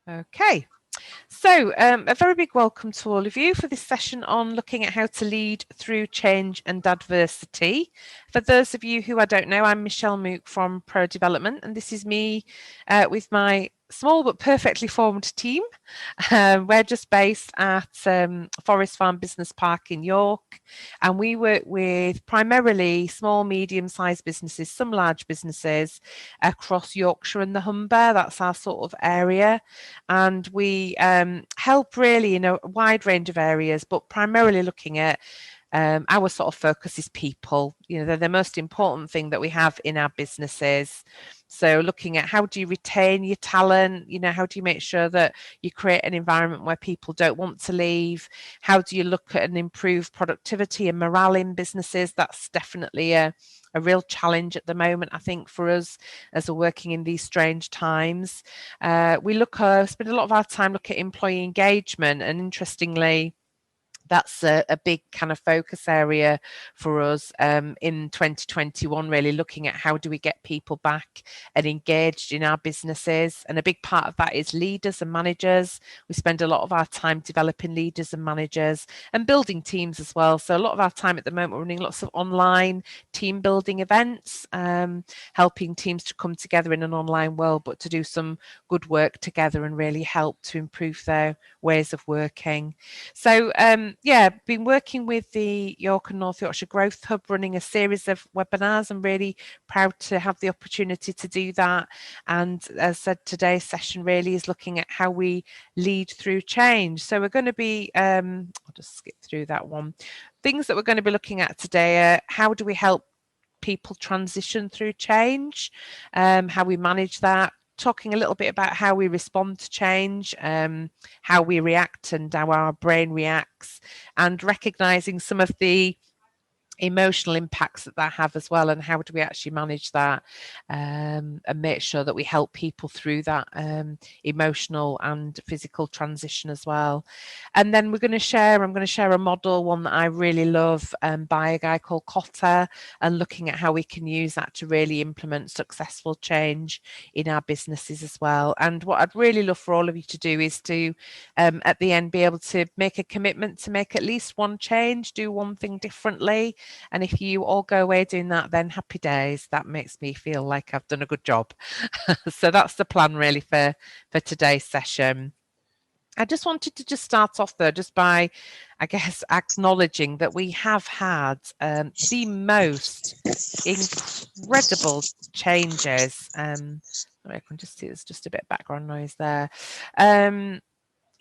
Okay, so a very big welcome to all of you for this session on looking at how to lead through change and adversity. For those of you who I don't know, I'm Michelle Mook from Pro Development, and this is me with my small but perfectly formed team. We're just based at Forest Farm Business Park in York, and we work with primarily small, medium-sized businesses, some large businesses across Yorkshire and the Humber. That's our sort of area, and we help really in a wide range of areas, but primarily looking at our sort of focus is people. You know, they're the most important thing that we have in our businesses. So looking at how do you retain your talent, you know, how do you make sure that you create an environment where people don't want to leave? How do you look at and improve productivity and morale in businesses? That's definitely a real challenge at the moment, I think, for us as we're working in these strange times. We spend a lot of our time looking at employee engagement, and interestingly, that's a big kind of focus area for us in 2021, really looking at how do we get people back and engaged in our businesses. And a big part of that is leaders and managers. We spend a lot of our time developing leaders and managers and building teams as well. So a lot of our time at the moment, we're running lots of online team building events, helping teams to come together in an online world, but to do some good work together and really help to improve their ways of working. So yeah, been working with the York and North Yorkshire Growth Hub, running a series of webinars. I'm really proud to have the opportunity to do that. And as I said, today's session really is looking at how we lead through change. So we're going to be, I'll just skip through that one. Things that we're going to be looking at today are how do we help people transition through change, how we manage that, talking a little bit about how we respond to change, how we react and how our brain reacts, and recognizing some of the emotional impacts that have as well, and how do we actually manage that and make sure that we help people through that emotional and physical transition as well. And then I'm going to share a model, one that I really love, by a guy called Cotter, and looking at how we can use that to really implement successful change in our businesses as well. And what I'd really love for all of you to do is to at the end be able to make a commitment to make at least one change, do one thing differently. And if you all go away doing that, then happy days. That makes me feel like I've done a good job. So that's the plan really for today's session. I just wanted to just start off there just by, I guess, acknowledging that we have had the most incredible changes. I can just see there's just a bit of background noise there.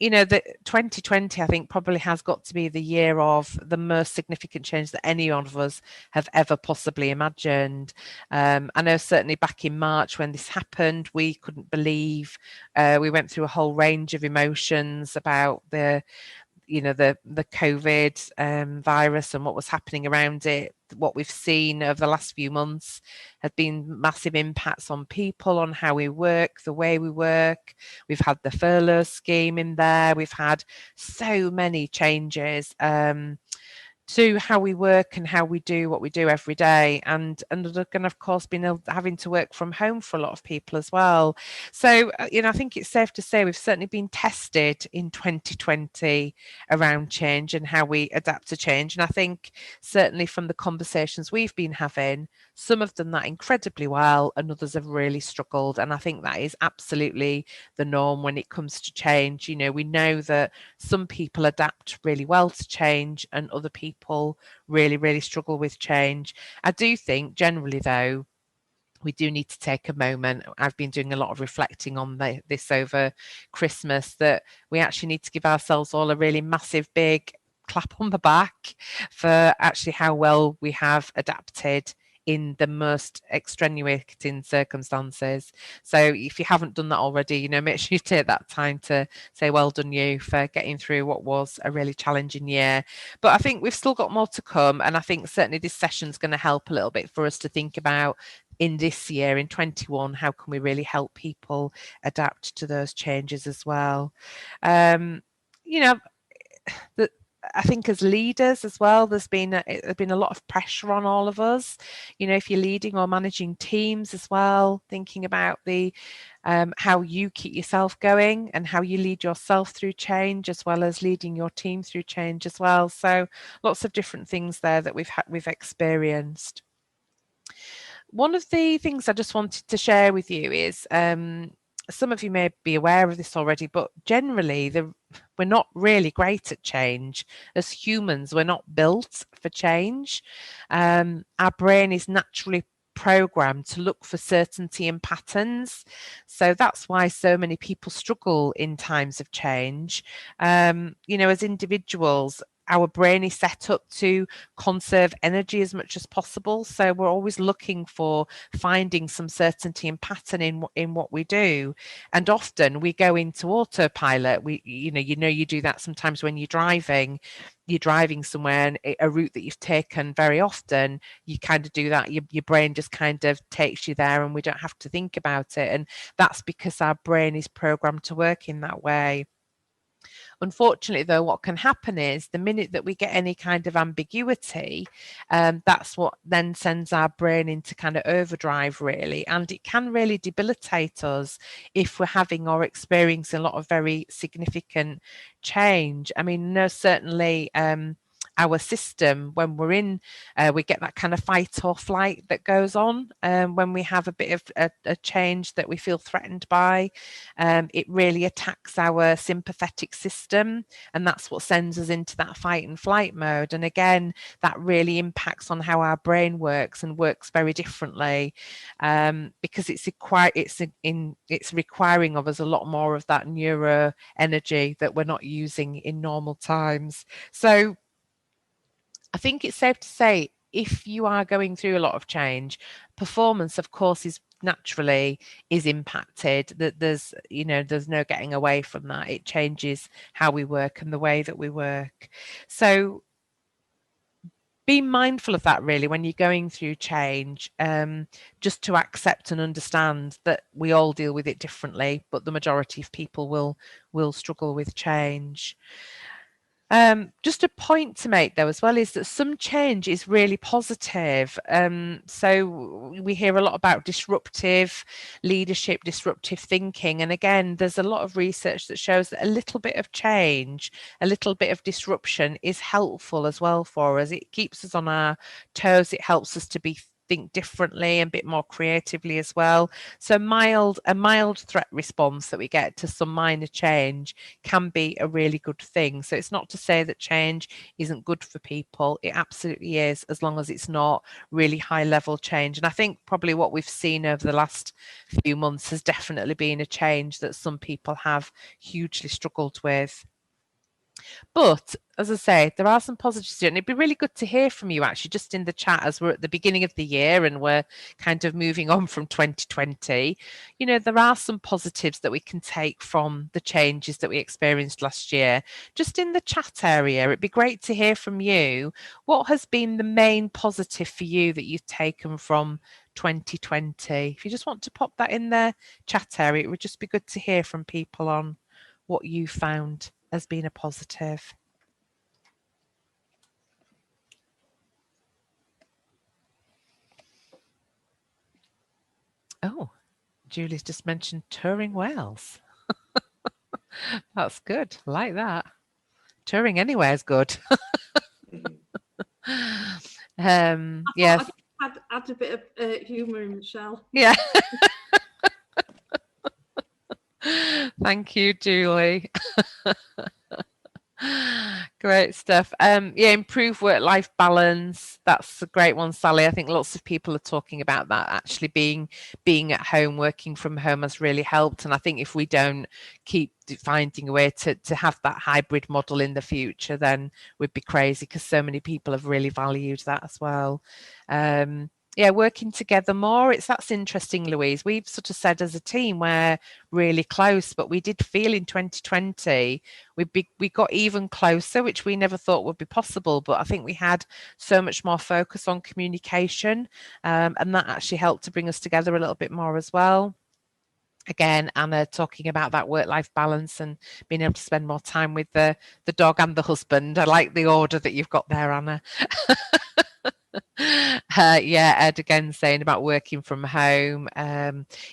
You know, the 2020, I think, probably has got to be the year of the most significant change that any one of us have ever possibly imagined. I know certainly back in March when this happened, we couldn't believe. We went through a whole range of emotions about the COVID virus and what was happening around it. What we've seen over the last few months have been massive impacts on people, on how we work, the way we work. We've had the furlough scheme in there. We've had so many changes to how we work and how we do what we do every day, and of course been having to work from home for a lot of people as well. So I think it's safe to say we've certainly been tested in 2020 around change and how we adapt to change. And I think certainly from the conversations we've been having, some have done that incredibly well and others have really struggled. And I think that is absolutely the norm when it comes to change. You know, we know that some people adapt really well to change and other people really, really struggle with change. I do think generally, though, we do need to take a moment. I've been doing a lot of reflecting on this over Christmas, that we actually need to give ourselves all a really massive, big clap on the back for actually how well we have adapted in the most extenuating circumstances. So if you haven't done that already, make sure you take that time to say well done you for getting through what was a really challenging year. But I think we've still got more to come, and I think certainly this session is going to help a little bit for us to think about in this year, in 21, how can we really help people adapt to those changes as well. I think as leaders as well, there's been a lot of pressure on all of us. If you're leading or managing teams as well, thinking about the how you keep yourself going and how you lead yourself through change, as well as leading your team through change as well. So lots of different things there that we've experienced. One of the things I just wanted to share with you is some of you may be aware of this already, but generally we're not really great at change. As humans, we're not built for change. Our brain is naturally programmed to look for certainty and patterns. So that's why so many people struggle in times of change. As individuals, our brain is set up to conserve energy as much as possible. So we're always looking for finding some certainty and pattern in what we do. And often we go into autopilot. You do that sometimes when you're driving somewhere and a route that you've taken very often, you kind of do that. Your brain just kind of takes you there and we don't have to think about it. And that's because our brain is programmed to work in that way. Unfortunately, though, what can happen is the minute that we get any kind of ambiguity, that's what then sends our brain into kind of overdrive, really. And it can really debilitate us if we're having or experiencing a lot of very significant change. I mean, no, certainly our system, when we're in, we get that kind of fight or flight that goes on when we have a bit of a change that we feel threatened by. It really attacks our sympathetic system, and that's what sends us into that fight and flight mode. And again, that really impacts on how our brain works and works very differently, because it's requiring of us a lot more of that neuro energy that we're not using in normal times. So I think it's safe to say, if you are going through a lot of change, performance, of course, is impacted. That there's no getting away from that. It changes how we work and the way that we work. So be mindful of that, really, when you're going through change, just to accept and understand that we all deal with it differently, but the majority of people will struggle with change. Just a point to make, though, as well, is that some change is really positive. So we hear a lot about disruptive leadership, disruptive thinking. And again, there's a lot of research that shows that a little bit of change, a little bit of disruption is helpful as well for us. It keeps us on our toes. It helps us to think differently and a bit more creatively as well. So a mild threat response that we get to some minor change can be a really good thing. So it's not to say that change isn't good for people. It absolutely is, as long as it's not really high level change. And I think probably what we've seen over the last few months has definitely been a change that some people have hugely struggled with. But as I say, there are some positives, and it'd be really good to hear from you actually, just in the chat, as we're at the beginning of the year and we're kind of moving on from 2020. There are some positives that we can take from the changes that we experienced last year. Just in the chat area, it'd be great to hear from you. What has been the main positive for you that you've taken from 2020? If you just want to pop that in the chat area, it would just be good to hear from people on what you found as being a positive. Oh, Julie's just mentioned touring Wales. That's good. I like that. Touring anywhere is good. Yeah. Add a bit of humour in, Michelle. Yeah. Thank you, Julie. Great stuff. Yeah, improve work-life balance. That's a great one, Sally. I think lots of people are talking about that. Actually, being at home, working from home has really helped. And I think if we don't keep finding a way to have that hybrid model in the future, then we'd be crazy, because so many people have really valued that as well. Yeah, working together more. That's interesting, Louise. We've sort of said as a team we're really close, but we did feel in 2020 we got even closer, which we never thought would be possible. But I think we had so much more focus on communication, and that actually helped to bring us together a little bit more as well. Again, Anna talking about that work-life balance and being able to spend more time with the dog and the husband. I like the order that you've got there, Anna. Yeah, Ed again saying about working from home.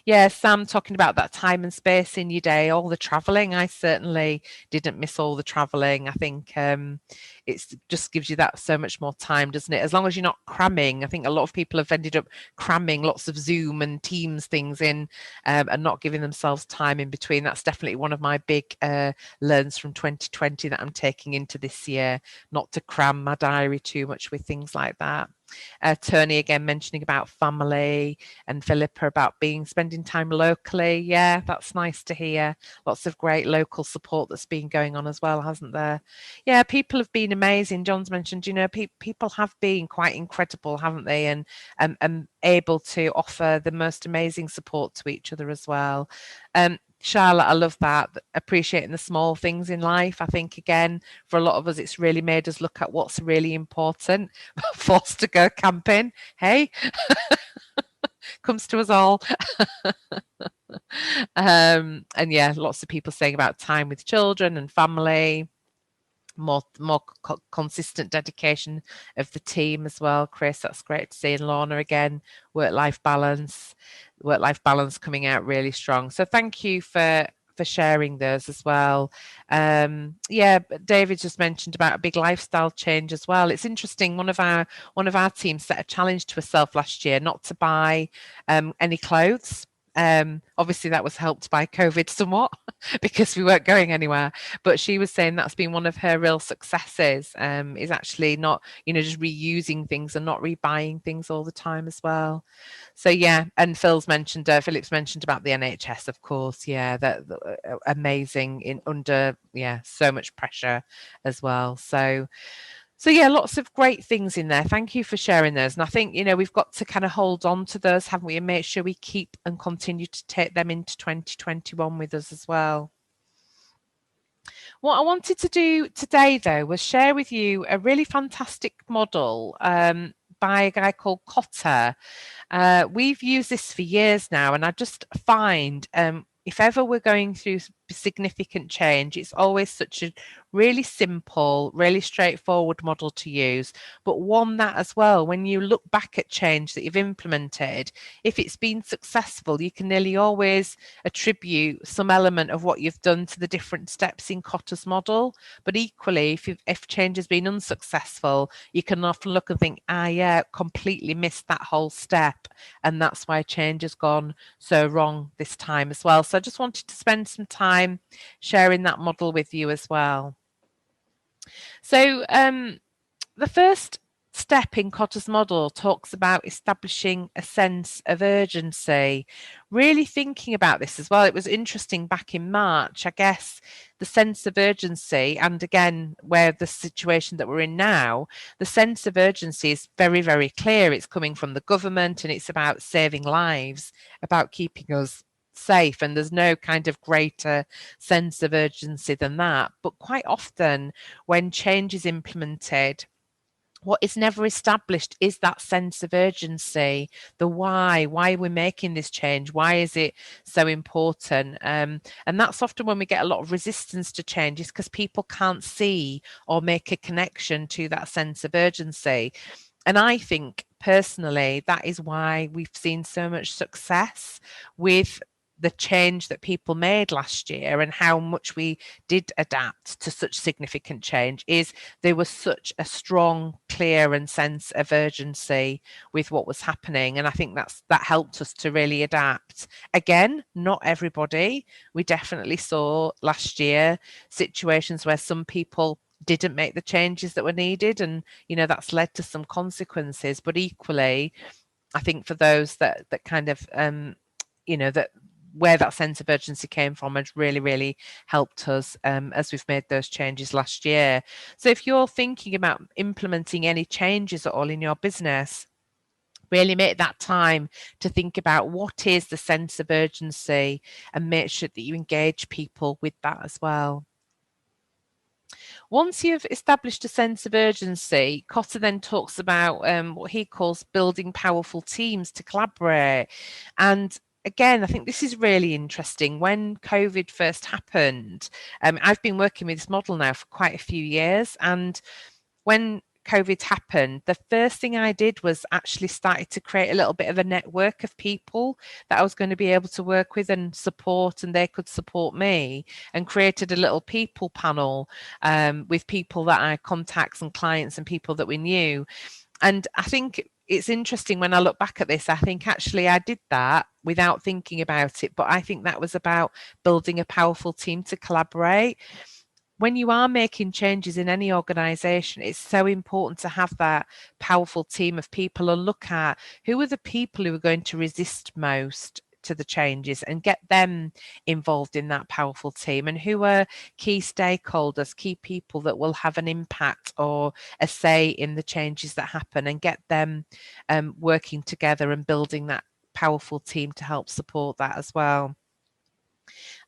Yeah, Sam talking about that time and space in your day, all the traveling. I certainly didn't miss all the traveling. I think it just gives you that so much more time, doesn't it? As long as you're not cramming. I think a lot of people have ended up cramming lots of Zoom and Teams things in and not giving themselves time in between. That's definitely one of my big learns from 2020 that I'm taking into this year, not to cram my diary too much with things like that. Tony again mentioning about family, and Philippa about spending time locally. Yeah, that's nice to hear. Lots of great local support that's been going on as well, hasn't there? Yeah, people have been amazing. John's mentioned, people have been quite incredible, haven't they? And able to offer the most amazing support to each other as well. Charlotte, I love that. Appreciating the small things in life. I think, again, for a lot of us, it's really made us look at what's really important. Forced to go camping. Hey, comes to us all. And yeah, lots of people saying about time with children and family. More consistent dedication of the team as well. Chris, that's great to see. And Lorna again, work-life balance coming out really strong. So thank you for sharing those as well. Yeah, David just mentioned about a big lifestyle change as well. It's interesting. One of our team set a challenge to herself last year not to buy any clothes. Obviously that was helped by COVID somewhat because we weren't going anywhere, but she was saying that's been one of her real successes, is actually not, just reusing things and not rebuying things all the time as well. So yeah, and Philip's mentioned about the NHS, of course. Yeah, that amazing under so much pressure as well. So yeah, lots of great things in there. Thank you for sharing those. And I think, we've got to kind of hold on to those, haven't we? And make sure we keep and continue to take them into 2021 with us as well. What I wanted to do today, though, was share with you a really fantastic model by a guy called Cotter. We've used this for years now, and I just find if ever we're going through significant change, it's always such a really simple, really straightforward model to use, but one that as well, when you look back at change that you've implemented, if it's been successful, you can nearly always attribute some element of what you've done to the different steps in Cotter's model. But equally, if change has been unsuccessful, you can often look and think, yeah, completely missed that whole step, and that's why change has gone so wrong this time as well. So I just wanted to spend some time sharing that model with you as well. So the first step in Cotter's model talks about establishing a sense of urgency. Really thinking about this as well. It was interesting back in March, I guess, the sense of urgency, and again, where the situation that we're in now, the sense of urgency is very, very clear. It's coming from the government, and it's about saving lives, about keeping us safe, and there's no kind of greater sense of urgency than that. But quite often when change is implemented, what is never established is that sense of urgency, the why we're making this change, why is it so important, and that's often when we get a lot of resistance to change, is because people can't see or make a connection to that sense of urgency. And I think personally that is why we've seen so much success with the change that people made last year, and how much we did adapt to such significant change, is there was such a strong, clear and sense of urgency with what was happening. And I think that helped us to really adapt. Again, not everybody. We definitely saw last year situations where some people didn't make the changes that were needed, and that's led to some consequences. But equally, I think for those that kind of that where that sense of urgency came from has really, really helped us as we've made those changes last year. So if you're thinking about implementing any changes at all in your business, really make that time to think about what is the sense of urgency, and make sure that you engage people with that as well. Once you've established a sense of urgency, Cotter then talks about what he calls building powerful teams to collaborate. And again, I think this is really interesting. When COVID first happened, I've been working with this model now for quite a few years, and when COVID happened, the first thing I did was actually started to create a little bit of a network of people that I was going to be able to work with and support, and they could support me, and created a little people panel with people that I contacts and clients and people that we knew. And I think it's interesting when I look back at this, I think actually I did that without thinking about it, but I think that was about building a powerful team to collaborate. When you are making changes in any organization, it's so important to have that powerful team of people and look at who are the people who are going to resist most to the changes and get them involved in that powerful team, and who are key stakeholders, key people that will have an impact or a say in the changes that happen, and get them working together and building that powerful team to help support that as well.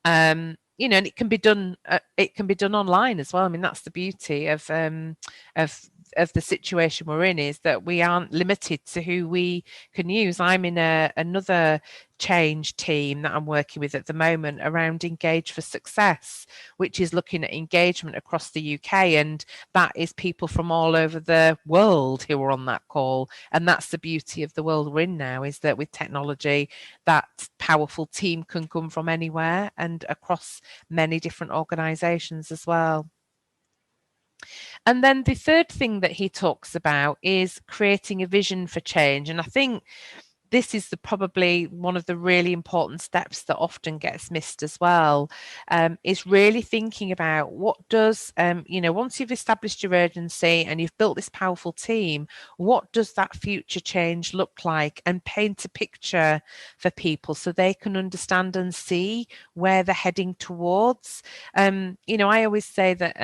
You know, and it can be done. It can be done online as well. I mean, that's the beauty of the situation we're in, is that we aren't limited to who we can use. I'm in another change team that I'm working with at the moment around Engage for Success, which is looking at engagement across the UK, and that is people from all over the world who are on that call. And that's the beauty of the world we're in now, is that with technology, that powerful team can come from anywhere and across many different organizations as well. And then the third thing that he talks about is creating a vision for change. And I think this is probably one of the really important steps that often gets missed as well, is really thinking about what does, you know, once you've established your urgency and you've built this powerful team, what does that future change look like, and paint a picture for people so they can understand and see where they're heading towards. You know, I always say that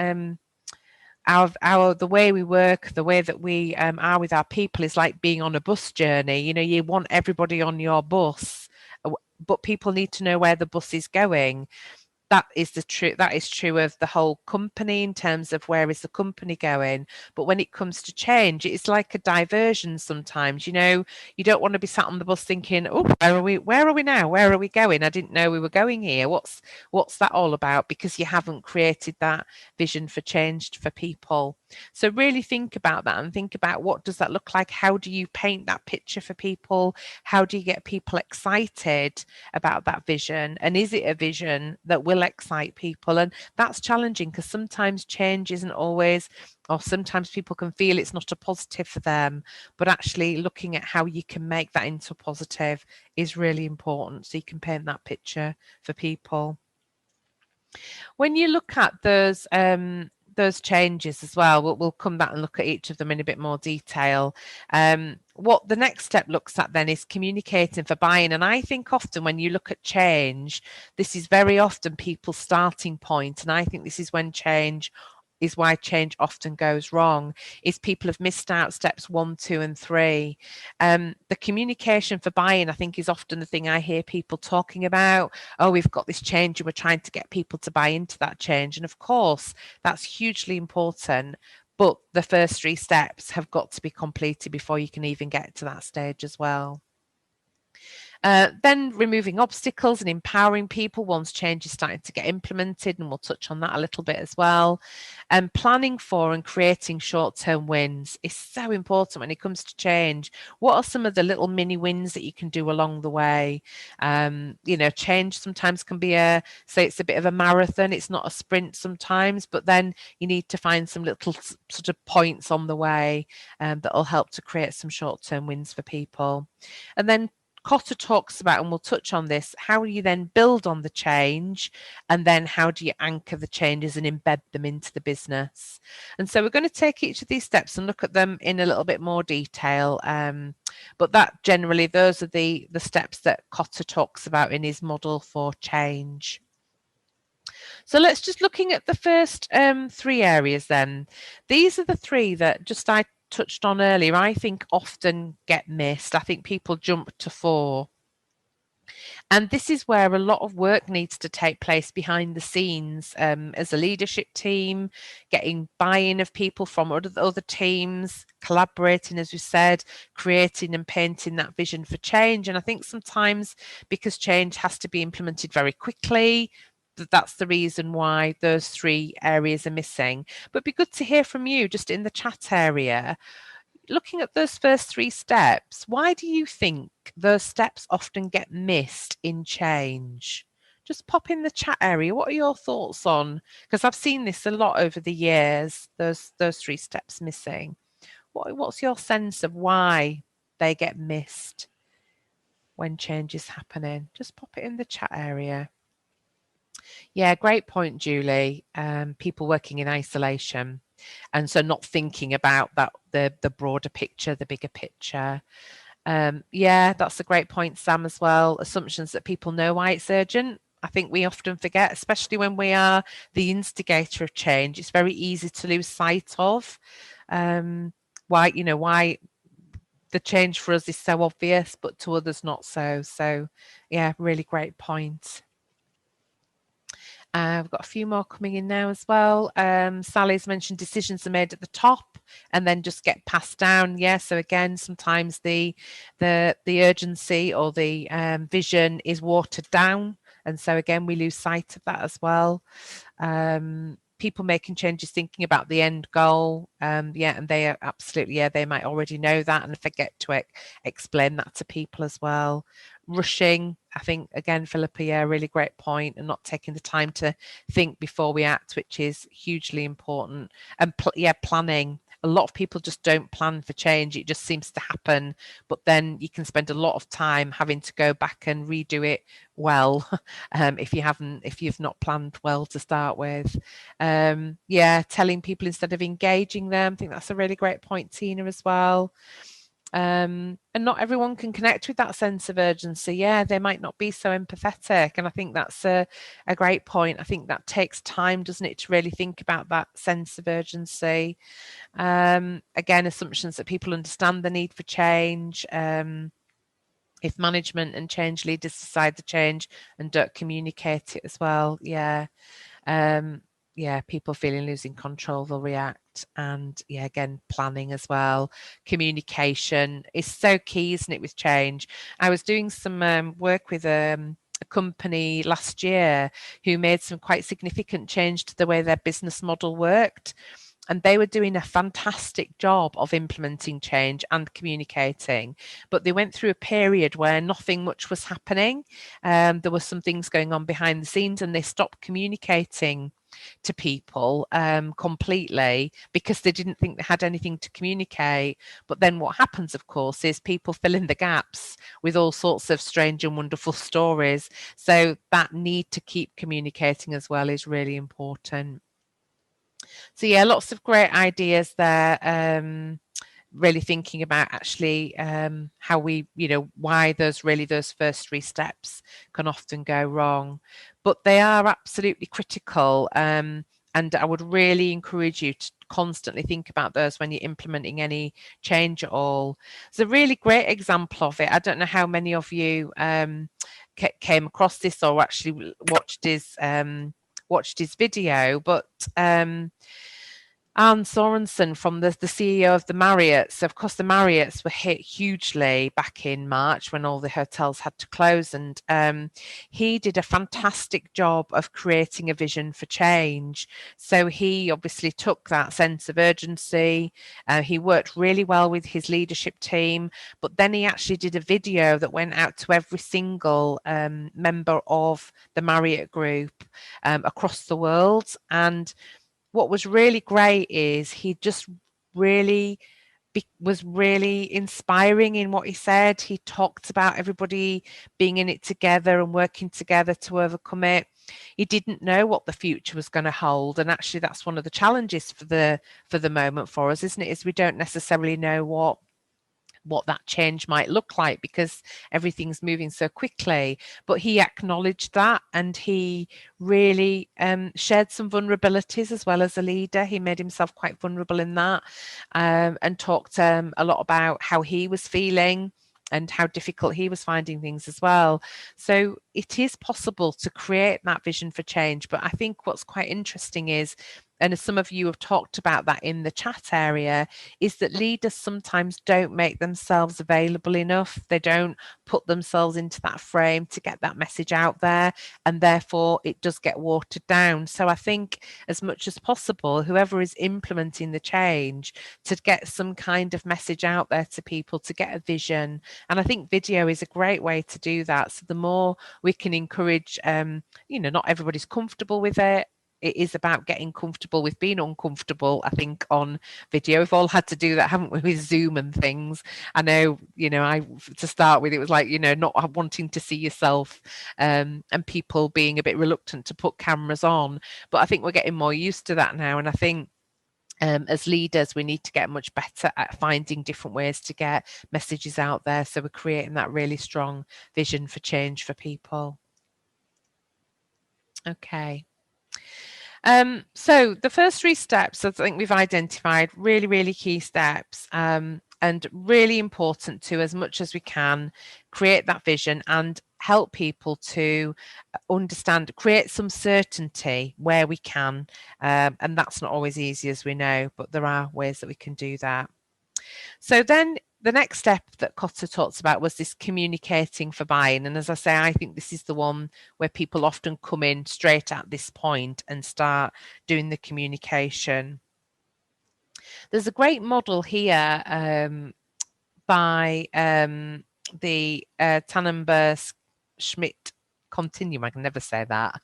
the way we work, the way that we are with our people is like being on a bus journey. You know, you want everybody on your bus, but people need to know where the bus is going. That is true of the whole company in terms of where is the company going. But when it comes to change, it's like a diversion sometimes. You know, you don't want to be sat on the bus thinking, oh, where are we now, where are we going, I didn't know we were going here, what's that all about, because you haven't created that vision for change for people. So really think about that, and think about what does that look like, how do you paint that picture for people, how do you get people excited about that vision, and is it a vision that will excite people? And that's challenging, because sometimes change isn't always, or sometimes people can feel it's not a positive for them, but actually looking at how you can make that into a positive is really important, so you can paint that picture for people. When you look at those changes as well, we'll come back and look at each of them in a bit more detail. What the next step looks at then is communicating for buy-in. And I think often when you look at change, this is very often people's starting point. And I think this is when change is why change often goes wrong, is people have missed out steps 1, 2, and 3. The communication for buy-in, I think, is often the thing I hear people talking about. Oh, we've got this change and we're trying to get people to buy into that change. And of course, that's hugely important. But the first 3 steps have got to be completed before you can even get to that stage as well. Then removing obstacles and empowering people once change is starting to get implemented, and we'll touch on that a little bit as well. And planning for and creating short-term wins is so important when it comes to change. What are some of the little mini wins that you can do along the way? You know, change sometimes can be say it's a bit of a marathon, it's not a sprint sometimes, but then you need to find some little sort of points on the way that will help to create some short-term wins for people. And then Cotter talks about, and we'll touch on this, how you then build on the change, and then how do you anchor the changes and embed them into the business. And so we're going to take each of these steps and look at them in a little bit more detail. But that generally, those are the steps that Cotter talks about in his model for change. So let's just looking at the first 3 areas then. These are the 3 that just I touched on earlier, I think often get missed. I think people jump to 4. And this is where a lot of work needs to take place behind the scenes, as a leadership team, getting buy-in of people from other teams, collaborating, as we said, creating and painting that vision for change. And I think sometimes because change has to be implemented very quickly, that's the reason why those 3 areas are missing. But it'd be good to hear from you just in the chat area. Looking at those first 3 steps, why do you think those steps often get missed in change? Just pop in the chat area. What are your thoughts on? Because I've seen this a lot over the years, those 3 steps missing. What's your sense of why they get missed when change is happening? Just pop it in the chat area. Yeah, great point, Julie. People working in isolation, and so not thinking about that the broader picture, the bigger picture. Yeah, that's a great point, Sam, as well. Assumptions that people know why it's urgent. I think we often forget, especially when we are the instigator of change. It's very easy to lose sight of why the change for us is so obvious, but to others not so. So, yeah, really great point. We've got a few more coming in now as well. Sally's mentioned decisions are made at the top and then just get passed down. Yeah, so again, sometimes the urgency or the vision is watered down, and so again we lose sight of that as well. People making changes thinking about the end goal, yeah, and they are absolutely, yeah, they might already know that and forget to explain that to people as well. Rushing, I think, again, Philippa, yeah, really great point, and not taking the time to think before we act, which is hugely important. And yeah, planning. A lot of people just don't plan for change. It just seems to happen, but then you can spend a lot of time having to go back and redo it well if you've not planned well to start with. Yeah, telling people instead of engaging them. I think that's a really great point, Tina, as well. And not everyone can connect with that sense of urgency. Yeah, they might not be so empathetic, and I think that's a great point. I think that takes time, doesn't it, to really think about that sense of urgency. Again, assumptions that people understand the need for change. If management and change leaders decide the change and don't communicate it as well, yeah. Yeah, people feeling losing control, they'll react. And yeah, again, planning as well. Communication is so key, isn't it, with change? I was doing some work with a company last year who made some quite significant change to the way their business model worked. And they were doing a fantastic job of implementing change and communicating, but they went through a period where nothing much was happening. There were some things going on behind the scenes, and they stopped communicating to people completely because they didn't think they had anything to communicate. But then what happens, of course, is people fill in the gaps with all sorts of strange and wonderful stories. So that need to keep communicating as well is really important. So yeah, lots of great ideas there. Really thinking about actually how we, why those first 3 steps can often go wrong, but they are absolutely critical. And I would really encourage you to constantly think about those when you're implementing any change at all. It's a really great example of it. I don't know how many of you came across this or actually watched his video, but Anne Sorensen from the CEO of the Marriotts. Of course, the Marriotts were hit hugely back in March when all the hotels had to close, and he did a fantastic job of creating a vision for change. So he obviously took that sense of urgency. He worked really well with his leadership team, but then he actually did a video that went out to every single member of the Marriott group across the world. And what was really great is he just really was really inspiring in what he said. He talked about everybody being in it together and working together to overcome it. He didn't know what the future was going to hold, and actually that's one of the challenges for the moment for us, isn't it? Is we don't necessarily know what that change might look like because everything's moving so quickly. But he acknowledged that, and he really shared some vulnerabilities as well as a leader. He made himself quite vulnerable in that, and talked a lot about how he was feeling and how difficult he was finding things as well. So it is possible to create that vision for change. But I think what's quite interesting is and as some of you have talked about that in the chat area, is that leaders sometimes don't make themselves available enough. They don't put themselves into that frame to get that message out there, and therefore it does get watered down. So I think as much as possible, whoever is implementing the change, to get some kind of message out there to people, to get a vision. And I think video is a great way to do that. So the more we can encourage, you know, not everybody's comfortable with it. It is about getting comfortable with being uncomfortable, I think, on video. We've all had to do that, haven't we, with Zoom and things. I know, you know, to start with, it was like, you know, not wanting to see yourself, and people being a bit reluctant to put cameras on. But I think we're getting more used to that now. And I think as leaders, we need to get much better at finding different ways to get messages out there. So we're creating that really strong vision for change for people. Okay. So the first 3 steps, I think we've identified really, really key steps, and really important to, as much as we can, create that vision and help people to understand, create some certainty where we can. And that's not always easy, as we know, but there are ways that we can do that. So then the next step that Cotter talks about was this communicating for buy-in. And as I say, I think this is the one where people often come in straight at this point and start doing the communication. There's a great model here by the Tannenberg-Schmidt continuum. I can never say that.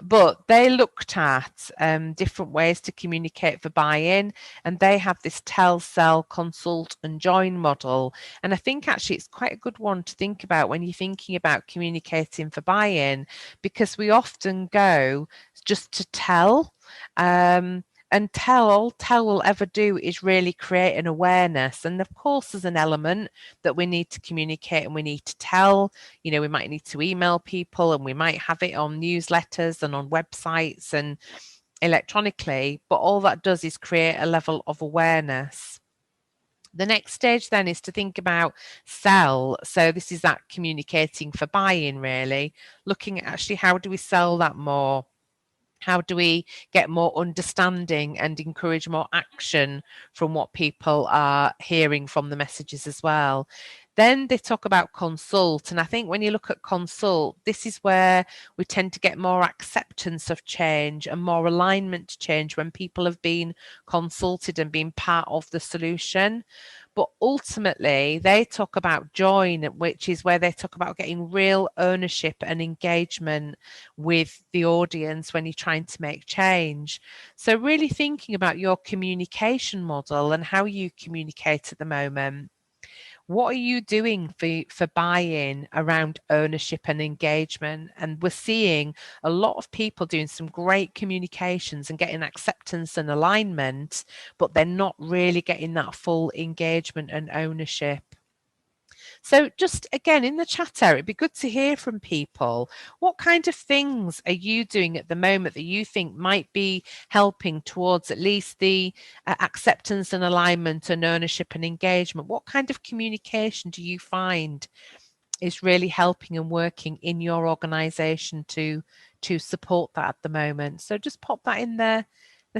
But they looked at different ways to communicate for buy-in, and they have this tell, sell, consult and join model. And I think actually it's quite a good one to think about when you're thinking about communicating for buy-in, because we often go just to tell. And all tell will ever do is really create an awareness. And of course, there's an element that we need to communicate and we need to tell. You know, we might need to email people, and we might have it on newsletters and on websites and electronically, but all that does is create a level of awareness. The next stage then is to think about sell. So this is that communicating for buy-in, really, looking at actually how do we sell that more? How do we get more understanding and encourage more action from what people are hearing from the messages as well? Then they talk about consult. And I think when you look at consult, this is where we tend to get more acceptance of change and more alignment to change when people have been consulted and been part of the solution. But ultimately, they talk about join, which is where they talk about getting real ownership and engagement with the audience when you're trying to make change. So really thinking about your communication model and how you communicate at the moment. What are you doing for buy-in around ownership and engagement? And we're seeing a lot of people doing some great communications and getting acceptance and alignment, but they're not really getting that full engagement and ownership. So just again, in the chat area, it'd be good to hear from people. What kind of things are you doing at the moment that you think might be helping towards at least the acceptance and alignment and ownership and engagement? What kind of communication do you find is really helping and working in your organization to support that at the moment? So just pop that in the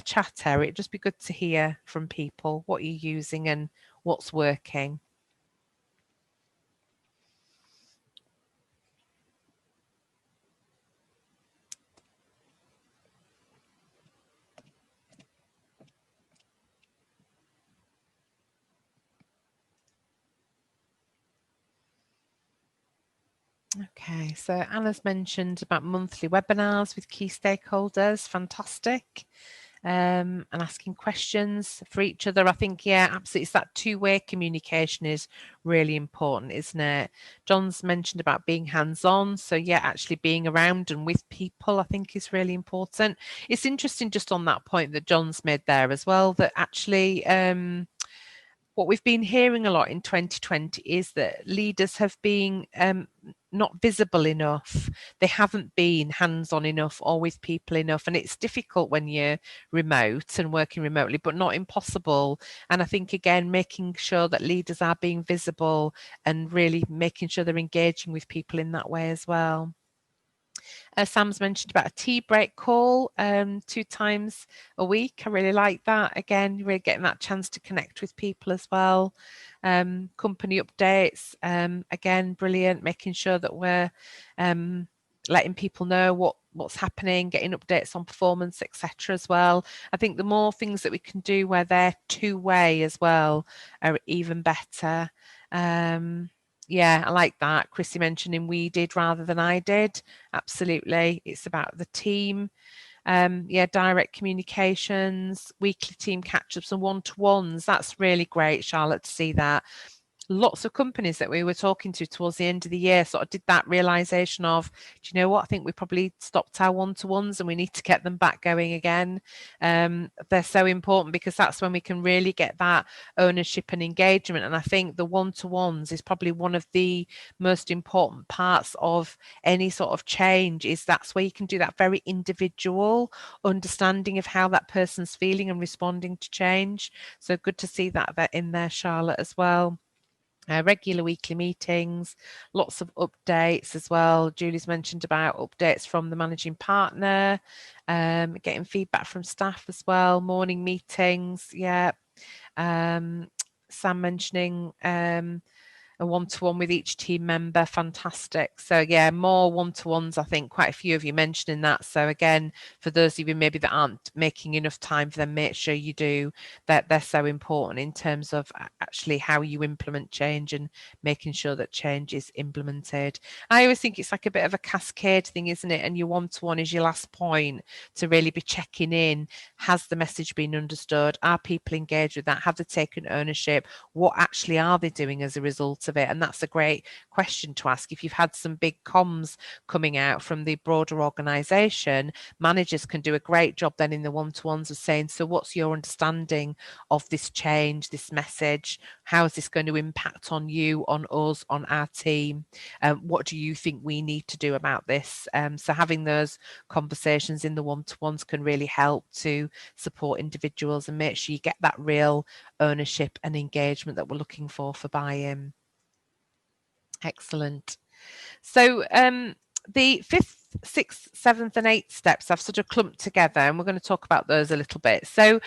chat area. It'd just be good to hear from people what you're using and what's working. Okay, so Anna's mentioned about monthly webinars with key stakeholders. Fantastic. And asking questions for each other. I think, yeah, absolutely. It's that two-way communication is really important, isn't it? John's mentioned about being hands-on. So yeah, actually being around and with people, I think is really important. It's interesting just on that point that John's made there as well, that actually, what we've been hearing a lot in 2020 is that leaders have been not visible enough. They haven't been hands-on enough or with people enough. And it's difficult when you're remote and working remotely, but not impossible. And I think, again, making sure that leaders are being visible and really making sure they're engaging with people in that way as well. Sam's mentioned about a tea break call 2 times a week. I really like that. Again, really getting that chance to connect with people as well. Company updates, again, brilliant, making sure that we're letting people know what's happening, getting updates on performance, etc. as well. I think the more things that we can do where they're two-way as well are even better. Yeah, I like that. Chrissy mentioning we did rather than I did. Absolutely. It's about the team. Yeah, direct communications, weekly team catch-ups and one-to-ones. That's really great, Charlotte, to see that. Lots of companies that we were talking to towards the end of the year sort of did that realization of, do you know what, I think we probably stopped our one-to-ones and we need to get them back going again. They're so important because that's when we can really get that ownership and engagement. And I think the one-to-ones is probably one of the most important parts of any sort of change, is that's where you can do that very individual understanding of how that person's feeling and responding to change. So good to see that in there, Charlotte, as well. Regular weekly meetings, lots of updates as well. Julie's mentioned about updates from the managing partner, getting feedback from staff as well, morning meetings, yeah. Sam mentioning a one-to-one with each team member, fantastic. So yeah, more one-to-ones, I think quite a few of you mentioning that. So again, for those of you maybe that aren't making enough time for them, make sure you do. That they're so important in terms of actually how you implement change and making sure that change is implemented. I always think it's like a bit of a cascade thing, isn't it? And your one-to-one is your last point to really be checking in. Has the message been understood? Are people engaged with that? Have they taken ownership? What actually are they doing as a result of it? And that's a great question to ask. If you've had some big comms coming out from the broader organization, managers can do a great job then in the one-to-ones of saying, so what's your understanding of this change, this message? How is this going to impact on you, on us, on our team? What do you think we need to do about this? So having those conversations in the one-to-ones can really help to support individuals and make sure you get that real ownership and engagement that we're looking for buy-in. Excellent. So the 5th, 6th, 7th and 8th steps I've sort of clumped together, and we're going to talk about those a little bit. So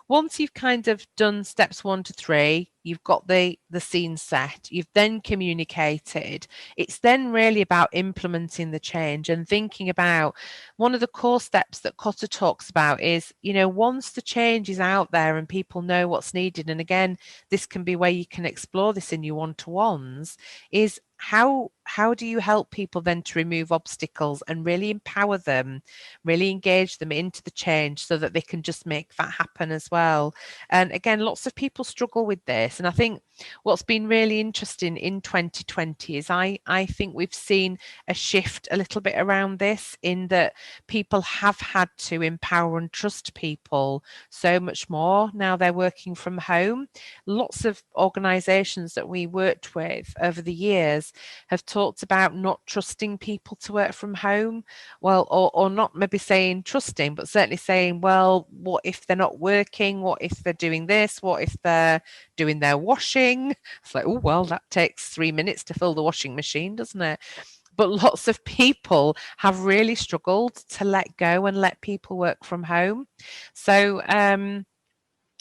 once you've kind of done steps 1 to 3, you've got the scene set, you've then communicated. It's then really about implementing the change and thinking about one of the core steps that Cotter talks about is, you know, once the change is out there and people know what's needed, and again, this can be where you can explore this in your one-to-ones, is how do you help people then to remove obstacles and really empower them, really engage them into the change so that they can just make that happen as well. And again, lots of people struggle with this, and I think what's been really interesting in 2020 is I think we've seen a shift a little bit around this, in that people have had to empower and trust people so much more now they're working from home. Lots of organizations that we worked with over the years have talked about not trusting people to work from home. Well, or not maybe saying trusting, but certainly saying, well, what if they're not working? What if they're doing this? What if they're doing their washing? It's like, oh, well, that takes 3 minutes to fill the washing machine, doesn't it? But lots of people have really struggled to let go and let people work from home. So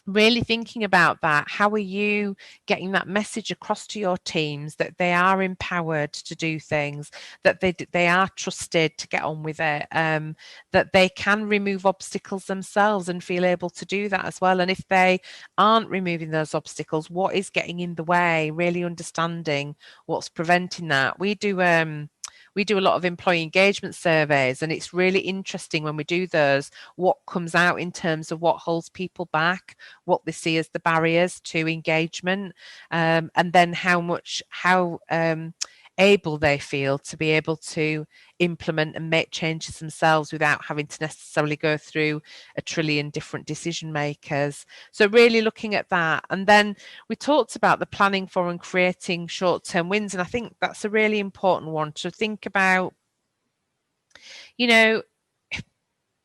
really thinking about that, how are you getting that message across to your teams that they are empowered to do things, that they are trusted to get on with it, that they can remove obstacles themselves and feel able to do that as well? And if they aren't removing those obstacles, what is getting in the way? Really understanding what's preventing that. We do a lot of employee engagement surveys, and it's really interesting when we do those, what comes out in terms of what holds people back, what they see as the barriers to engagement, and then how able they feel to be able to implement and make changes themselves without having to necessarily go through a trillion different decision makers. So really looking at that. And then we talked about the planning for and creating short-term wins, and I think that's a really important one to think about. You know,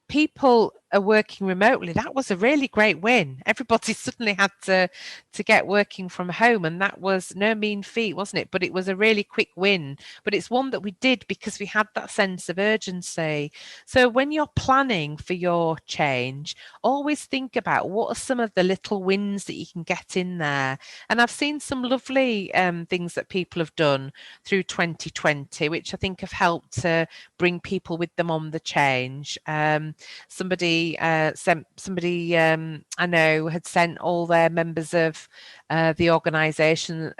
people are working remotely, that was a really great win. Everybody suddenly had to get working from home, and that was no mean feat, wasn't it? But it was a really quick win. But it's one that we did because we had that sense of urgency. So when you're planning for your change, always think about what are some of the little wins that you can get in there. And I've seen some lovely things that people have done through 2020, which I think have helped to bring people with them on the change. Somebody I know had sent all their members of the organisation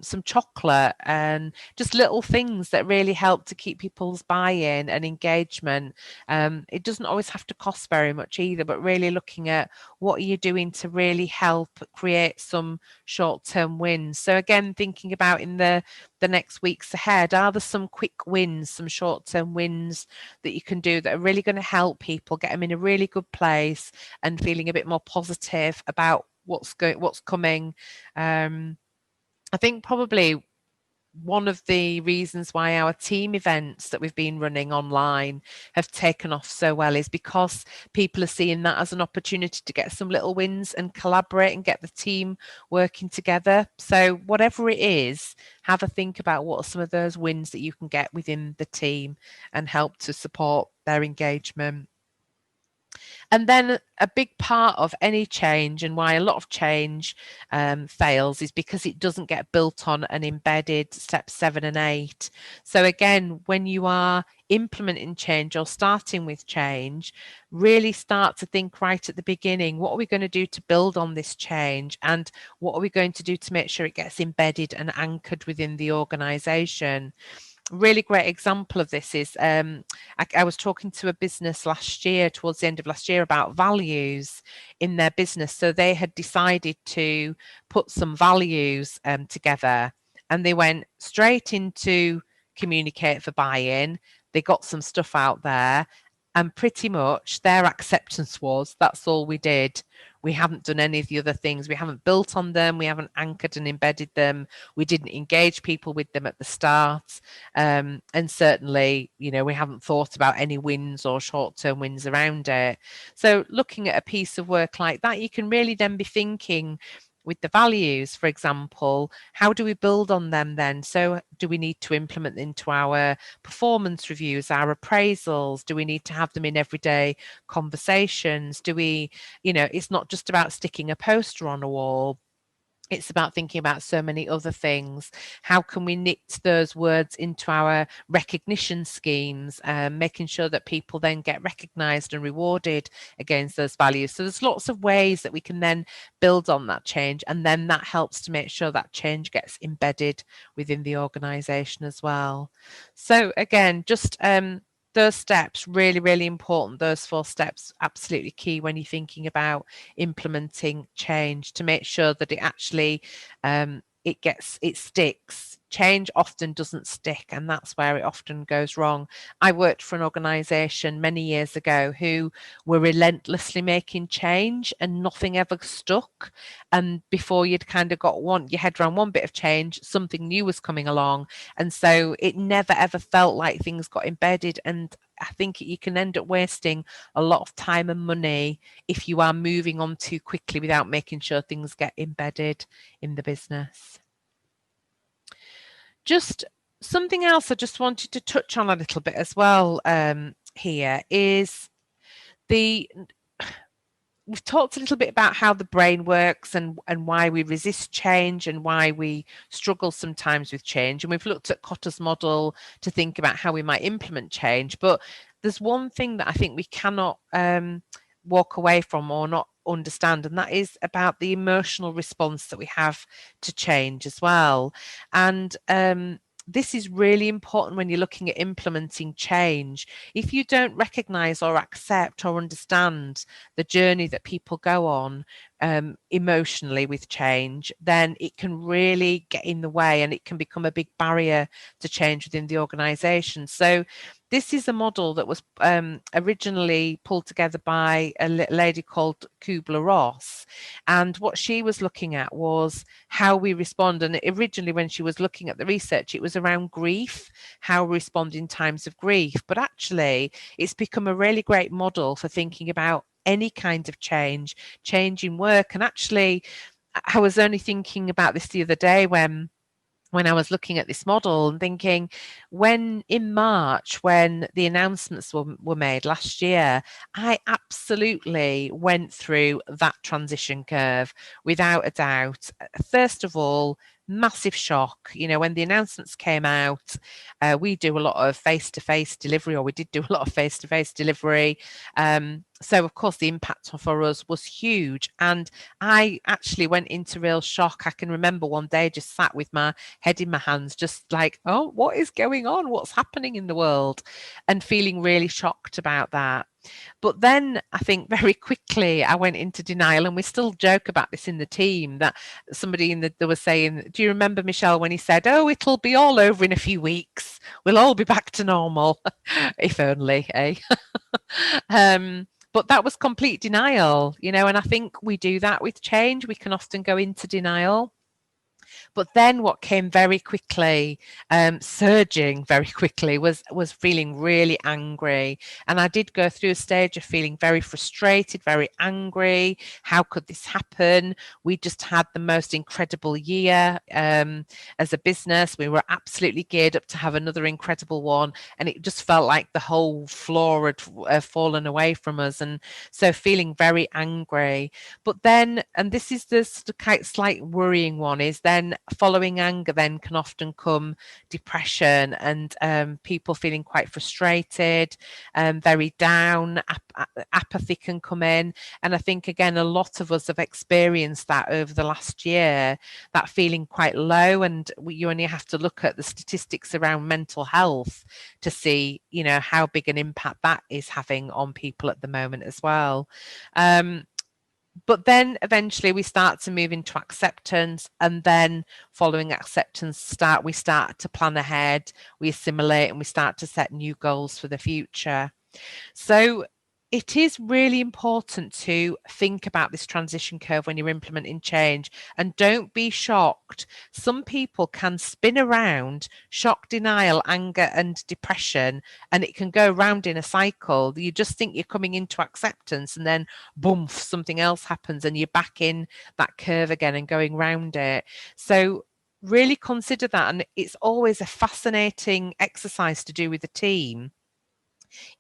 some chocolate, and just little things that really help to keep people's buy-in and engagement. It doesn't always have to cost very much either, but really looking at what are you doing to really help create some short-term wins. So again, thinking about in the next weeks ahead, are there some quick wins, some short-term wins that you can do that are really going to help people, get them in a really good place and feeling a bit more positive about what's coming. I think probably one of the reasons why our team events that we've been running online have taken off so well is because people are seeing that as an opportunity to get some little wins and collaborate and get the team working together. So whatever it is, have a think about what are some of those wins that you can get within the team and help to support their engagement. And then a big part of any change, and why a lot of change fails, is because it doesn't get built on and embedded steps 7 and 8. So again, when you are implementing change or starting with change, really start to think right at the beginning, what are we going to do to build on this change, and what are we going to do to make sure it gets embedded and anchored within the organization. Really great example of this is I was talking to a business last year, towards the end of last year, about values in their business. So they had decided to put some values together, and they went straight into communicate for buy-in. They got some stuff out there, and pretty much their acceptance was that's all we did. We haven't done any of the other things. We haven't built on them. We haven't anchored and embedded them. We didn't engage people with them at the start. And certainly, we haven't thought about any wins or short-term wins around it. So looking at a piece of work like that, you can really then be thinking, with the values, for example, how do we build on them then? So do we need to implement into our performance reviews, our appraisals? Do we need to have them in everyday conversations? Do we, it's not just about sticking a poster on a wall. It's about thinking about so many other things. How can we knit those words into our recognition schemes, making sure that people then get recognised and rewarded against those values? So there's lots of ways that we can then build on that change, and then that helps to make sure that change gets embedded within the organisation as well. So again, just those steps, really, really important. Those 4 steps, absolutely key when you're thinking about implementing change, to make sure that it actually it sticks. Change often doesn't stick, and that's where it often goes wrong. I worked for an organisation many years ago who were relentlessly making change and nothing ever stuck. And before you'd kind of got your head around one bit of change, something new was coming along. And so it never ever felt like things got embedded. And I think you can end up wasting a lot of time and money if you are moving on too quickly without making sure things get embedded in the business. Just something else I just wanted to touch on a little bit as well here is we've talked a little bit about how the brain works and why we resist change and why we struggle sometimes with change. And we've looked at Kotter's model to think about how we might implement change. But there's one thing that I think we cannot walk away from or not understand, and that is about the emotional response that we have to change as well. And this is really important when you're looking at implementing change. If you don't recognize or accept or understand the journey that people go on emotionally with change, then it can really get in the way and it can become a big barrier to change within the organization. So this is a model that was originally pulled together by a lady called Kubler-Ross. And what she was looking at was how we respond. And originally, when she was looking at the research, it was around grief, how we respond in times of grief. But actually, it's become a really great model for thinking about any kind of change in work. And actually, I was only thinking about this the other day when I was looking at this model and thinking, when in March, when the announcements were made last year, I absolutely went through that transition curve without a doubt. First of all, massive shock. When the announcements came out, we do a lot of face-to-face delivery, or we did do a lot of face-to-face delivery. So of course the impact for us was huge, and I actually went into real shock. I can remember one day just sat with my head in my hands, just like, oh, what is going on? What's happening in the world? And feeling really shocked about that. But then I think very quickly I went into denial, and we still joke about this in the team, that somebody there was saying, do you remember, Michelle, when he said, oh, it'll be all over in a few weeks, we'll all be back to normal. If only, eh? But that was complete denial, and I think we do that with change. We can often go into denial. But then what came very quickly, surging very quickly, was feeling really angry. And I did go through a stage of feeling very frustrated, very angry. How could this happen? We just had the most incredible year as a business. We were absolutely geared up to have another incredible one. And it just felt like the whole floor had fallen away from us. And so feeling very angry. But then, and this is the slight worrying one, is then following anger then can often come depression, and people feeling quite frustrated, very down, apathy can come in. And I think, again, a lot of us have experienced that over the last year, that feeling quite low. And you only have to look at the statistics around mental health to see, how big an impact that is having on people at the moment as well. But then eventually we start to move into acceptance, and then following acceptance we start to plan ahead, we assimilate, and we start to set new goals for the future. So it is really important to think about this transition curve when you're implementing change, and don't be shocked. Some people can spin around shock, denial, anger, and depression, and it can go round in a cycle. You just think you're coming into acceptance, and then boom, something else happens, and you're back in that curve again and going round it. So really consider that. And it's always a fascinating exercise to do with the team,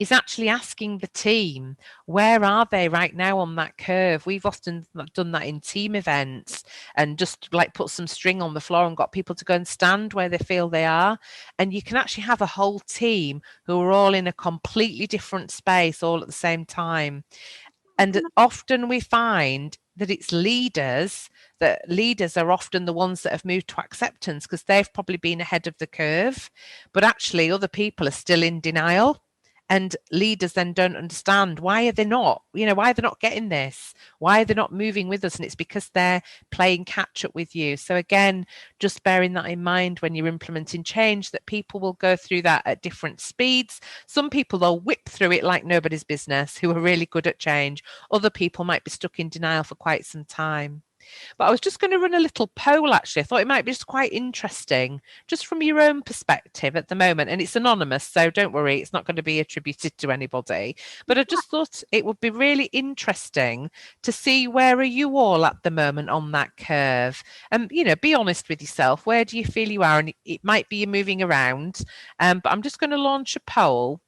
is actually asking the team, where are they right now on that curve? We've often done that in team events, and just like put some string on the floor and got people to go and stand where they feel they are. And you can actually have a whole team who are all in a completely different space all at the same time. And often we find that it's leaders are often the ones that have moved to acceptance because they've probably been ahead of the curve, but actually other people are still in denial. And leaders then don't understand, why are they not, why are they not getting this? Why are they not moving with us? And it's because they're playing catch up with you. So again, just bearing that in mind when you're implementing change, that people will go through that at different speeds. Some people, they'll whip through it like nobody's business, who are really good at change. Other people might be stuck in denial for quite some time. But I was just going to run a little poll, actually. I thought it might be just quite interesting, just from your own perspective at the moment. And it's anonymous, so don't worry, it's not going to be attributed to anybody. But I just thought it would be really interesting to see, where are you all at the moment on that curve? And, be honest with yourself. Where do you feel you are? And it might be you're moving around. But I'm just going to launch a poll.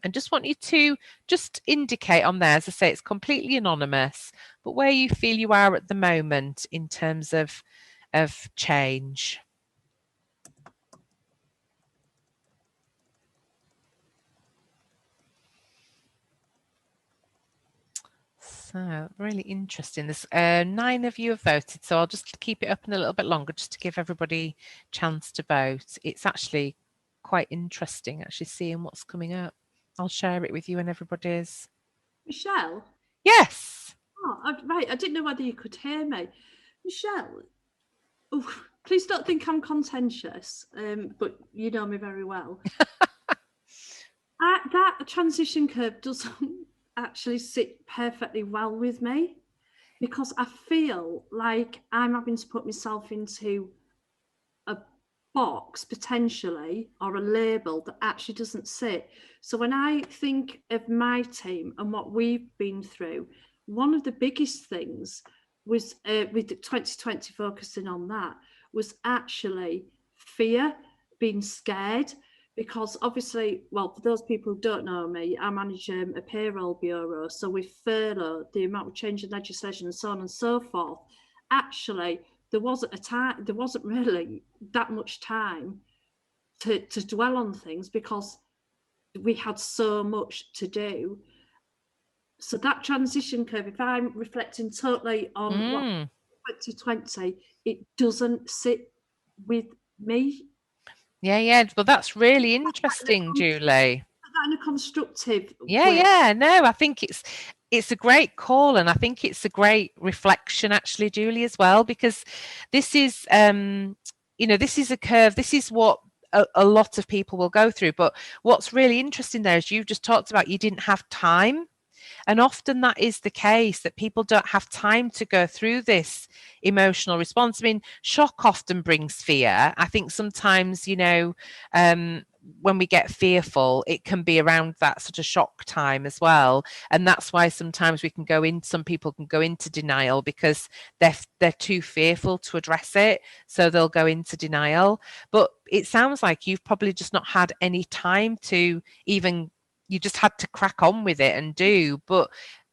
And just want you to just indicate on there, as I say, it's completely anonymous, but where you feel you are at the moment in terms of change. So really interesting. There's 9 of you have voted, so I'll just keep it up a little bit longer just to give everybody a chance to vote. It's actually quite interesting, actually, seeing what's coming up. I'll share it with you and everybody's. Michelle? Yes. Oh, right. I didn't know whether you could hear me. Michelle, please don't think I'm contentious, but you know me very well. That transition curve doesn't actually sit perfectly well with me, because I feel like I'm having to put myself into a box potentially, or a label that actually doesn't sit. So when I think of my team and what we've been through, one of the biggest things was with the 2020 focusing on that was actually fear, being scared. Because obviously, well, for those people who don't know me, I manage a payroll bureau. So with furlough, the amount of change in legislation and so on and so forth, actually, there wasn't really that much time to dwell on things because we had so much to do. So that transition curve, if I'm reflecting totally on what 2020, it doesn't sit with me. Yeah. Well, that's really interesting, Julie. That in a constructive Yeah, way. yeah. No, I think it's a great call, and I think it's a great reflection actually, Julie, as well, because this is this is a curve. This is what a lot of people will go through. But what's really interesting there is you've just talked about you didn't have time. And often that is the case, that people don't have time to go through this emotional response. I mean, shock often brings fear. I think sometimes, when we get fearful, it can be around that sort of shock time as well. And that's why sometimes some people can go into denial because they're too fearful to address it. So they'll go into denial. But it sounds like you've probably just not had any time to even, you just had to crack on with it and do. But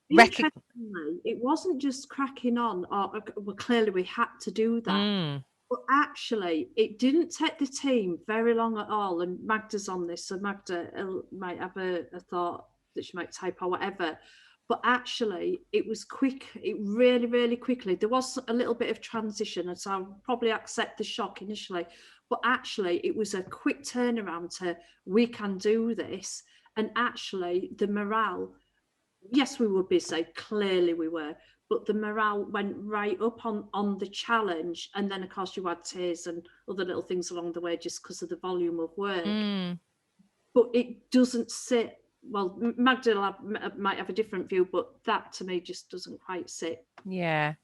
Interestingly, it wasn't just cracking on, or well, clearly we had to do that. But actually, it didn't take the team very long at all. And Magda's on this, so Magda might have a thought that she might type or whatever. But actually, it was quick. It really, really quickly. There was a little bit of transition, and so I'll probably accept the shock initially. But actually, it was a quick turnaround to we can do this. And actually, the morale, yes, we were busy. Clearly, we were, but the morale went right up on the challenge. And then, of course, you had tears and other little things along the way just because of the volume of work. But it doesn't sit well. Magda might have a different view, but that to me just doesn't quite sit. Yeah.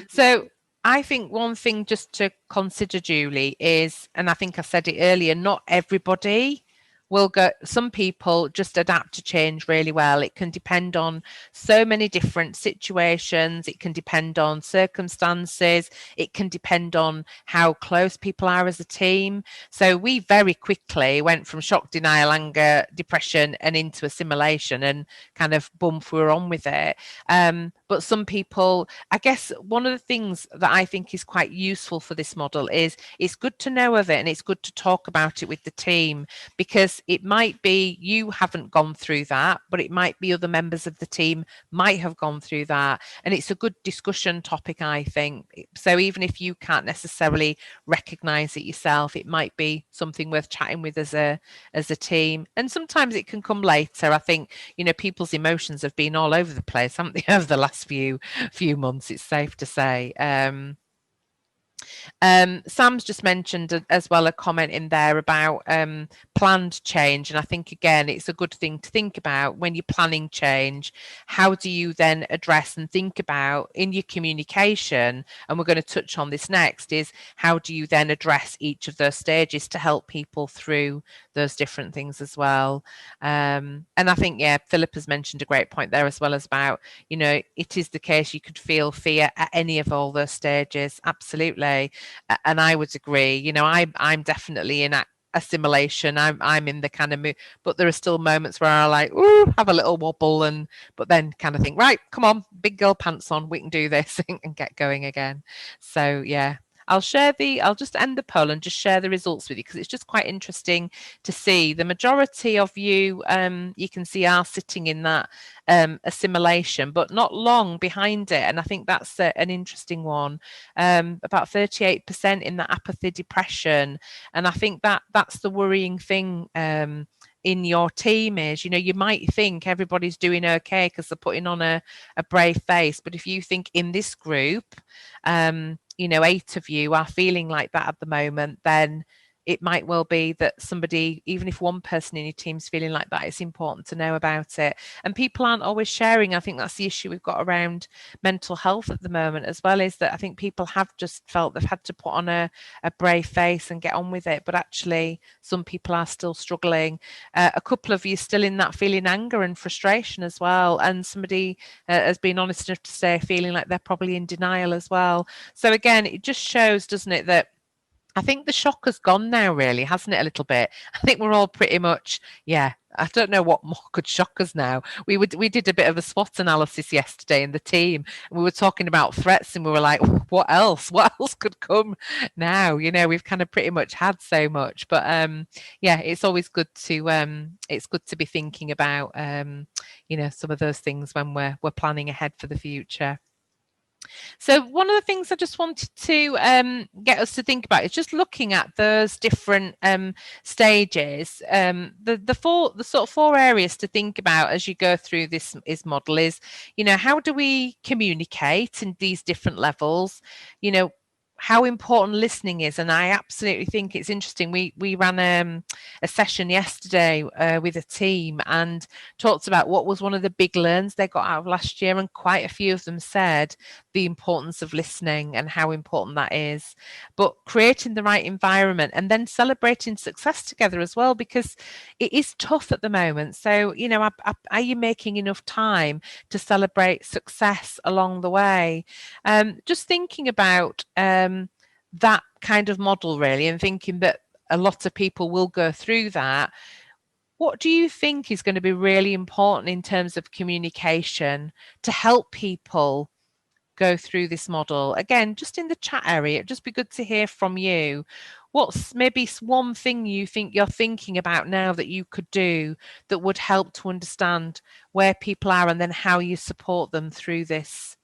So I think one thing just to consider, Julie, is, and I think I said it earlier, not everybody will go, some people just adapt to change really well. It can depend on so many different situations. It can depend on circumstances. It can depend on how close people are as a team. So we very quickly went from shock, denial, anger, depression, and into assimilation, and kind of boom, we were on with it. But some people, I guess one of the things that I think is quite useful for this model is it's good to know of it, and it's good to talk about it with the team, because it might be you haven't gone through that, but it might be other members of the team might have gone through that. And it's a good discussion topic, I think. So even if you can't necessarily recognize it yourself, it might be something worth chatting with as a team. And sometimes it can come later. I think, people's emotions have been all over the place, haven't they, over the last few months, it's safe to say. Sam's just mentioned as well a comment in there about planned change, and I think again it's a good thing to think about when you're planning change. How do you then address and think about in your communication, and we're going to touch on this next, is how do you then address each of those stages to help people through those different things as well. And I think, Philip has mentioned a great point there as well, as about, it is the case you could feel fear at any of all those stages, absolutely. And I would agree, I'm definitely in assimilation. I'm in the kind of mood, but there are still moments where I like, ooh, have a little wobble, but then kind of think, right, come on, big girl pants on, we can do this and get going again. So yeah. I'll just end the poll and just share the results with you, because it's just quite interesting to see the majority of you, you can see, are sitting in that assimilation, but not long behind it. And I think that's an interesting one. About 38% in that apathy, depression. And I think that's the worrying thing in your team is, you might think everybody's doing okay because they're putting on a brave face. But if you think in this group, 8 of you are feeling like that at the moment, then it might well be that somebody, even if one person in your team's feeling like that, it's important to know about it. And people aren't always sharing. I think that's the issue we've got around mental health at the moment as well, is that I think people have just felt they've had to put on a brave face and get on with it. But actually, some people are still struggling. A couple of you still in that feeling anger and frustration as well. And somebody has been honest enough to say feeling like they're probably in denial as well. So again, it just shows, doesn't it, that I think the shock has gone now, really, hasn't it, a little bit? I think we're all pretty much, yeah, I don't know what more could shock us now. We did a bit of a SWOT analysis yesterday in the team, and we were talking about threats, and we were like, what else? What else could come now? You know, we've kind of pretty much had so much. But yeah, it's always good to be thinking about you know, some of those things when we're planning ahead for the future. So one of the things I just wanted to get us to think about is just looking at those different stages. The sort of four areas to think about as you go through this model is, you know, how do we communicate in these different levels? You know, how important listening is, and I absolutely think it's interesting. We ran a session yesterday with a team and talked about what was one of the big learns they got out of last year, and quite a few of them said the importance of listening and how important that is, but creating the right environment and then celebrating success together as well, because it is tough at the moment. So, you know, are you making enough time to celebrate success along the way? Just thinking about that kind of model, really, and thinking that a lot of people will go through that. What do you think is going to be really important in terms of communication to help people go through this model? Again, just in the chat area, it'd just be good to hear from you. What's maybe one thing you think you're thinking about now that you could do that would help to understand where people are and then how you support them through this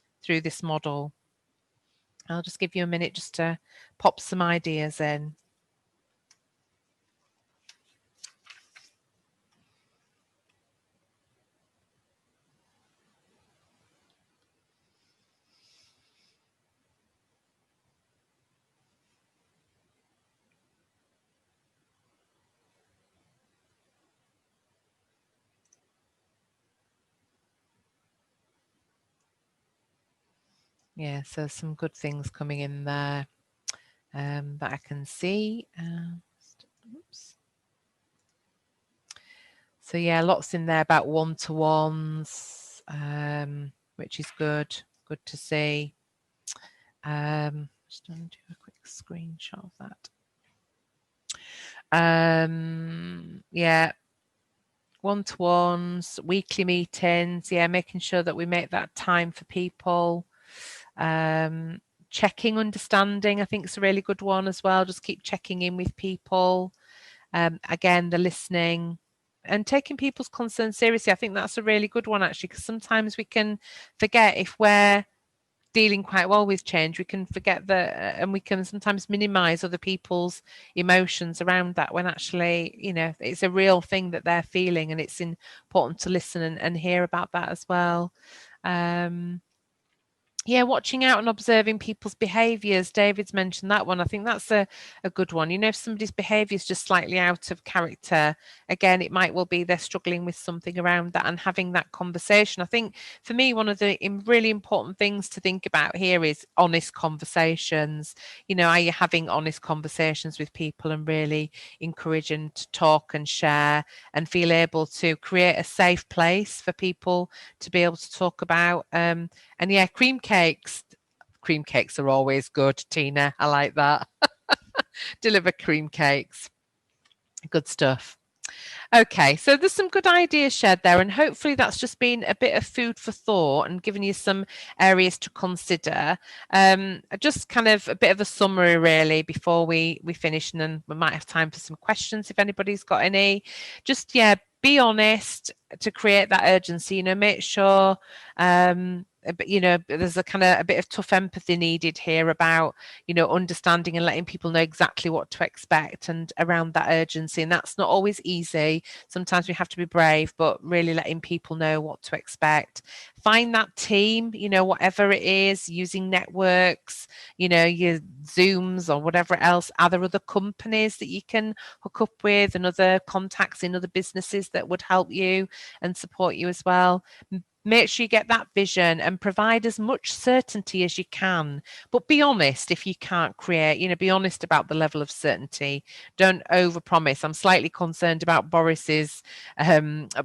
model? I'll just give you a minute just to pop some ideas in. Yeah, so some good things coming in there that I can see. Oops. So yeah, lots in there about one-to-ones, which is good to see. Just going to do a quick screenshot of that. Yeah, one-to-ones, weekly meetings, yeah, making sure that we make that time for people. Checking understanding, I think, is a really good one as well. Just keep checking in with people. Again, the listening and taking people's concerns seriously. I think that's a really good one, actually, because sometimes we can forget, if we're dealing quite well with change, we can forget that, and we can sometimes minimize other people's emotions around that, when actually, you know, it's a real thing that they're feeling, and it's important to listen and hear about that as well. Yeah, watching out and observing people's behaviours. David's mentioned that one. I think that's a good one. You know, if somebody's behaviour is just slightly out of character, again, it might well be they're struggling with something around that, and having that conversation. I think for me, one of the really important things to think about here is honest conversations. You know, are you having honest conversations with people and really encouraging to talk and share and feel able to create a safe place for people to be able to talk about? And yeah, cream cakes are always good, Tina. I like that. Deliver cream cakes. Good stuff. Okay, so there's some good ideas shared there, and hopefully that's just been a bit of food for thought and given you some areas to consider. Just kind of a bit of a summary, really, before we finish, and then we might have time for some questions if anybody's got any. Just, yeah, be honest to create that urgency. You know, make sure but there's a kind of a bit of tough empathy needed here about understanding and letting people know exactly what to expect and around that urgency, and that's not always easy. Sometimes we have to be brave, but really letting people know what to expect. Find that team, whatever it is, using networks, your Zooms or whatever else. Are there other companies that you can hook up with and other contacts in other businesses that would help you and support you as well? Make sure you get that vision and provide as much certainty as you can. But be honest if you can't create, be honest about the level of certainty. Don't overpromise. I'm slightly concerned about Boris's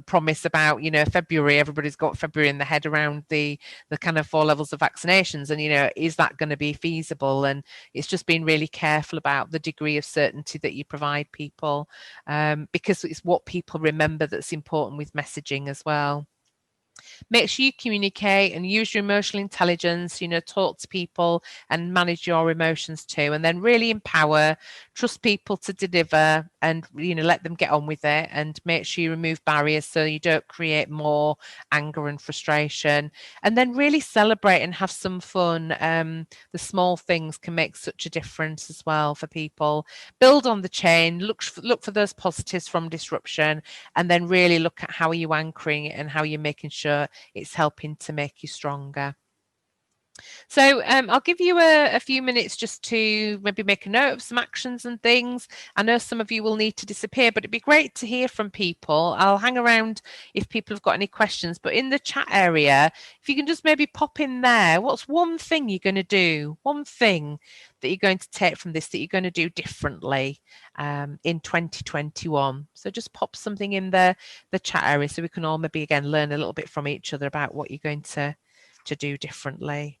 promise about, February. Everybody's got February in the head around the kind of 4 levels of vaccinations. And, is that going to be feasible? And it's just being really careful about the degree of certainty that you provide people, because it's what people remember that's important with messaging as well. Make sure you communicate and use your emotional intelligence, talk to people and manage your emotions too. And then really empower, trust people to deliver and, let them get on with it, and make sure you remove barriers so you don't create more anger and frustration. And then really celebrate and have some fun. The small things can make such a difference as well for people. Build on the chain, look for those positives from disruption, and then really look at how are you anchoring it and how you're making sure it's helping to make you stronger. So I'll give you a few minutes just to maybe make a note of some actions and things. I know some of you will need to disappear, but it'd be great to hear from people. I'll hang around if people have got any questions, but in the chat area, if you can just maybe pop in there, what's one thing you're going to do? One thing that you're going to take from this that you're going to do differently in 2021. So just pop something in the chat area so we can all maybe again learn a little bit from each other about what you're going to do differently.